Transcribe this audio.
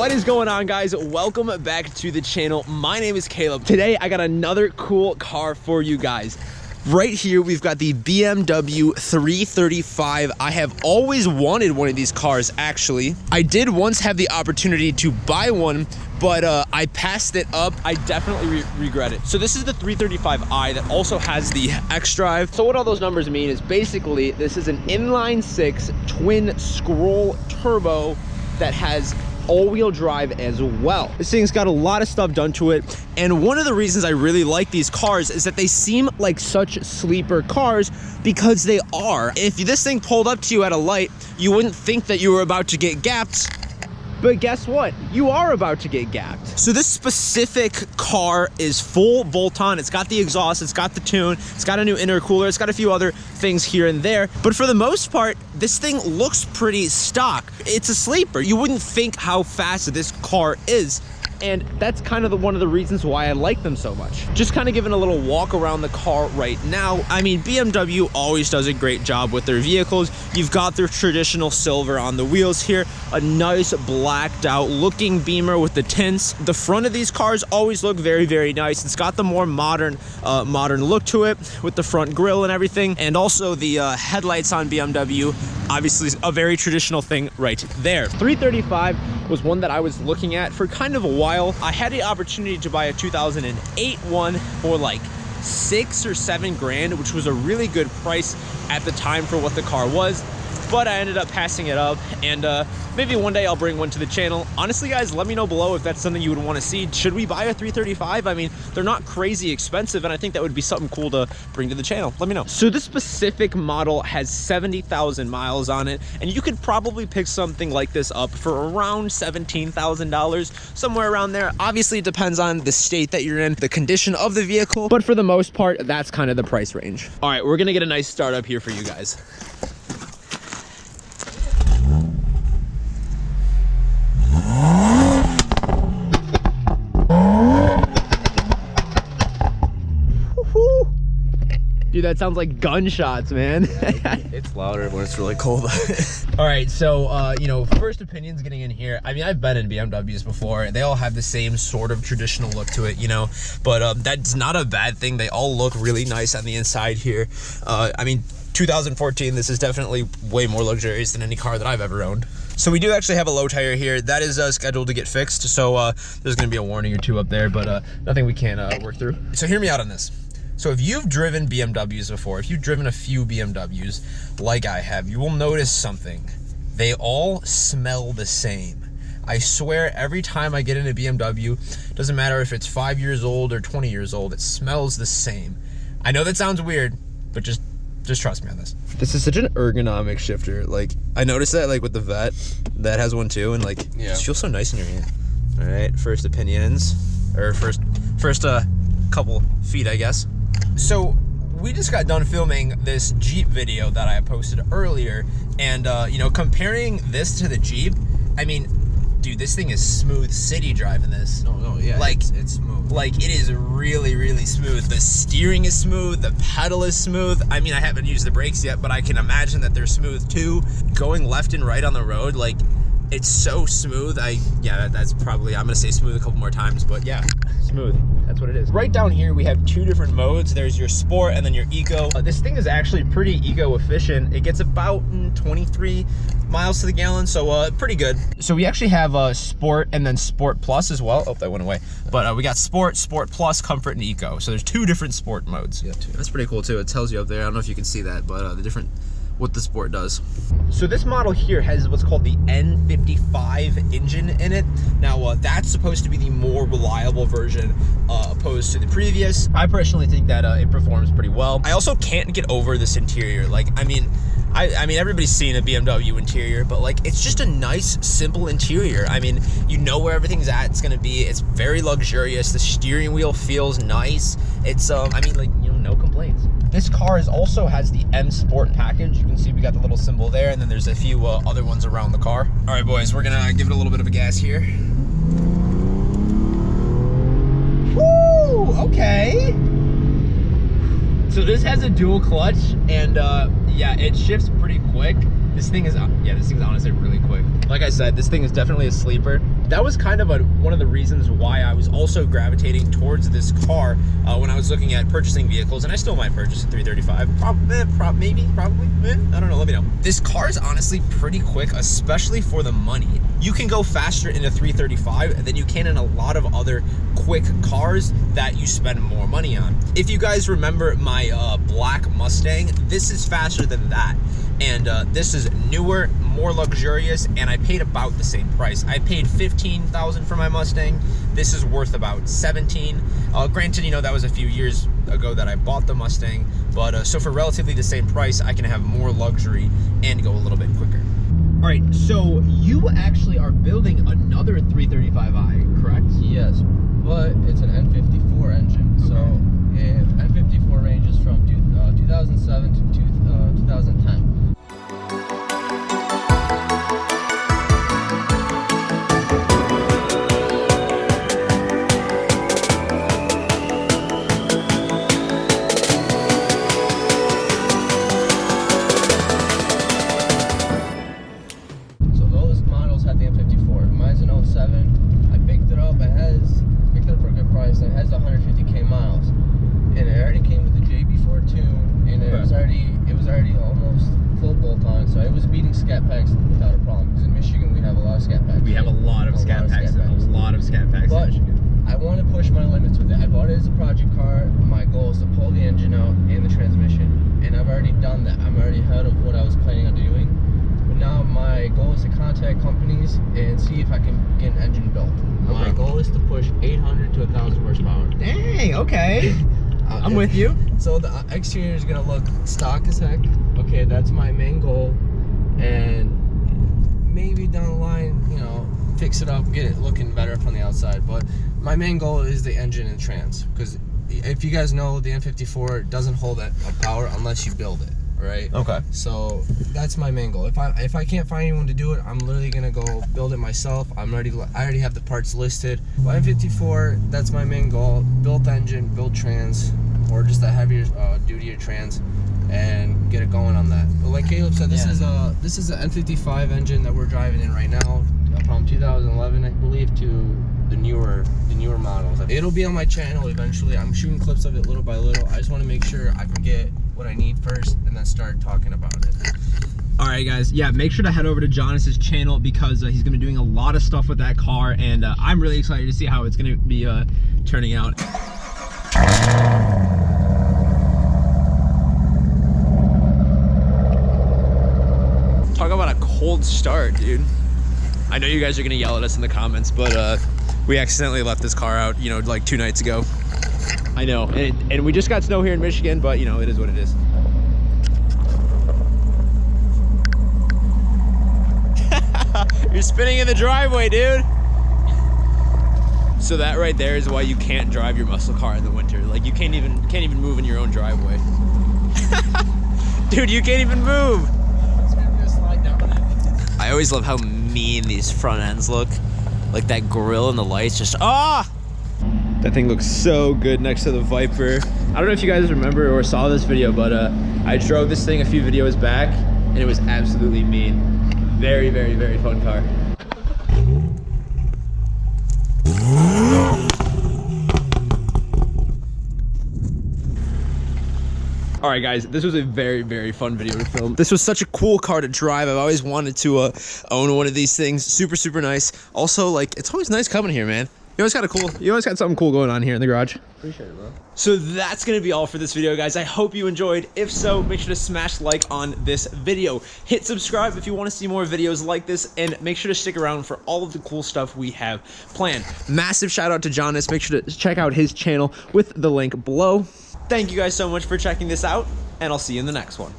What is going on, guys? Welcome back to the channel. My name is Caleb. Today I got another cool car for you guys. Right here we've got the BMW 335. I have always wanted one of these cars, actually. I did once have the opportunity to buy one, but I passed it up. I definitely regret it. So this is the 335i that also has the xDrive. So what all those numbers mean is basically this is an inline six twin scroll turbo that has all-wheel drive as well. This thing's got a lot of stuff done to it, and one of the reasons I really like these cars is that they seem like such sleeper cars because they are. If this thing pulled up to you at a light, you wouldn't think that you were about to get gapped. But guess what? You are about to get gapped. So this specific car is full bolt-on. It's got the exhaust, it's got the tune, it's got a new intercooler, it's got a few other things here and there. But for the most part, this thing looks pretty stock. It's a sleeper. You wouldn't think how fast this car is. And that's kind of one of the reasons why I like them so much. Just kind of giving a little walk around the car right now. I mean, BMW always does a great job with their vehicles. You've got their traditional silver on the wheels here, a nice blacked out looking Beamer with the tints. The front of these cars always look very, very nice. It's got the more modern look to it with the front grille and everything. And also the headlights on BMW, obviously a very traditional thing right there. 335 was one that I was looking at for kind of a while. I had the opportunity to buy a 2008 one for like 6 or 7 grand, which was a really good price at the time for what the car was, but I ended up passing it up, and maybe one day I'll bring one to the channel. Honestly, guys, let me know below if that's something you would want to see. Should we buy a 335? I mean, they're not crazy expensive, and I think that would be something cool to bring to the channel. Let me know. So this specific model has 70,000 miles on it, and you could probably pick something like this up for around $17,000, somewhere around there. Obviously, it depends on the state that you're in, the condition of the vehicle, but for the most part, that's kind of the price range. All right, we're gonna get a nice start up here for you guys. Dude, that sounds like gunshots, man. Yeah, it's louder when it's really cold. All right, so, you know, first opinions getting in here. I mean, I've been in BMWs before. They all have the same sort of traditional look to it, you know, but that's not a bad thing. They all look really nice on the inside here. I mean, 2014, this is definitely way more luxurious than any car that I've ever owned. So we do actually have a low tire here. That is scheduled to get fixed, so there's gonna be a warning or two up there, but nothing we can't work through. So hear me out on this. So if you've driven BMWs before, if you've driven a few BMWs like I have, you will notice something. They all smell the same. I swear every time I get in a BMW, doesn't matter if it's 5 years old or 20 years old, it smells the same. I know that sounds weird, but just trust me on this. This is such an ergonomic shifter. Like, I noticed that like with the Vet, that has one too, and like, it just feels so nice in your hand. All right, first opinions, or first couple feet, I guess. So we just got done filming this Jeep video that I posted earlier, and you know, comparing this to the Jeep, I mean, dude, this thing is smooth city driving this. No, yeah, like it's smooth. Like, it is really, really smooth. The steering is smooth, the pedal is smooth. I mean, I haven't used the brakes yet, but I can imagine that they're smooth too. Going left and right on the road, like, it's so smooth. Yeah, that's probably, I'm gonna say smooth a couple more times, but yeah, smooth. That's what it is. Right down here, we have 2 different modes. There's your Sport and then your Eco. This thing is actually pretty eco-efficient. It gets about 23 miles to the gallon, so pretty good. So we actually have Sport and then Sport Plus as well. Oh, that went away. But we got Sport, Sport Plus, Comfort, and Eco. So there's 2 different Sport modes. Yeah, 2. That's pretty cool too. It tells you up there. I don't know if you can see that, but the different, what the Sport does. So this model here has what's called the N55 engine in it. Now that's supposed to be the more reliable version opposed to the previous. I personally think that it performs pretty well. I also can't get over this interior. Like, I mean everybody's seen a BMW interior, but like, it's just a nice, simple interior. I mean, you know where everything's at. It's gonna be. It's very luxurious. The steering wheel feels nice. It's I mean, like, you know, no complaints. This car also has the M Sport package. You can see we got the little symbol there, and then there's a few other ones around the car. All right, boys, we're gonna give it a little bit of a gas here. Woo! Okay. So this has a dual clutch, and yeah, it shifts pretty quick. This thing is honestly really quick. Like I said, this thing is definitely a sleeper. that was kind of one of the reasons why I was also gravitating towards this car when I was looking at purchasing vehicles, and I still might purchase a 335. Probably, I don't know, let me know. This car is honestly pretty quick, especially for the money. You can go faster in a 335 than you can in a lot of other quick cars that you spend more money on. If you guys remember my black Mustang, this is faster than that. And this is newer, more luxurious, and I paid about the same price. I paid $15,000 for my Mustang. This is worth about 17. Granted, you know, that was a few years ago that I bought the Mustang, but so for relatively the same price, I can have more luxury and go a little bit quicker. All right, so you actually are building another 335i, correct? Yes, but it's an N54 engine. Okay. So if N54 ranges from 2007 to 2010. Companies and see if I can get an engine built. My goal is to push 800 to 1,000 horsepower. Dang, okay. I'm with you. So the exterior is gonna look stock as heck. Okay, that's my main goal. And maybe down the line, you know, fix it up, get it looking better from the outside. But my main goal is the engine and trans. Because if you guys know, the N54 doesn't hold that power unless you build it. Right. Okay. So that's my main goal. If I can't find anyone to do it, I'm literally gonna go build it myself. I already have the parts listed. But M54, that's my main goal. Build engine, build trans, or just a heavier duty trans, and get it going on that. But like Caleb said, this is an N55 engine that we're driving in right now, from 2011, I believe, to the newer models. It'll be on my channel eventually. I'm shooting clips of it little by little. I just want to make sure I can get what I need first and then start talking about it. All right, guys. Yeah, make sure to head over to Jonas's channel because he's going to be doing a lot of stuff with that car, and I'm really excited to see how it's going to be turning out. Talk about a cold start, dude. I know you guys are going to yell at us in the comments, but we accidentally left this car out, you know, like 2 nights ago. I know, and we just got snow here in Michigan, but you know, it is what it is. You're spinning in the driveway, dude. So that right there is why you can't drive your muscle car in the winter. Like you can't even move in your own driveway. Dude, you can't even move. I always love how mean these front ends look. Like that grill and the lights just, ah! That thing looks so good next to the Viper. I don't know if you guys remember or saw this video, but I drove this thing a few videos back and it was absolutely mean. Very, very, very fun car. All right, guys, this was a very, very fun video to film. This was such a cool car to drive. I've always wanted to own one of these things. Super, super nice. Also, like, it's always nice coming here, man. You always got something cool going on here in the garage. Appreciate it, bro. So that's gonna be all for this video, guys. I hope you enjoyed. If so, make sure to smash like on this video. Hit subscribe if you want to see more videos like this, and make sure to stick around for all of the cool stuff we have planned. Massive shout out to Jonas. Make sure to check out his channel with the link below. Thank you guys so much for checking this out, and I'll see you in the next one.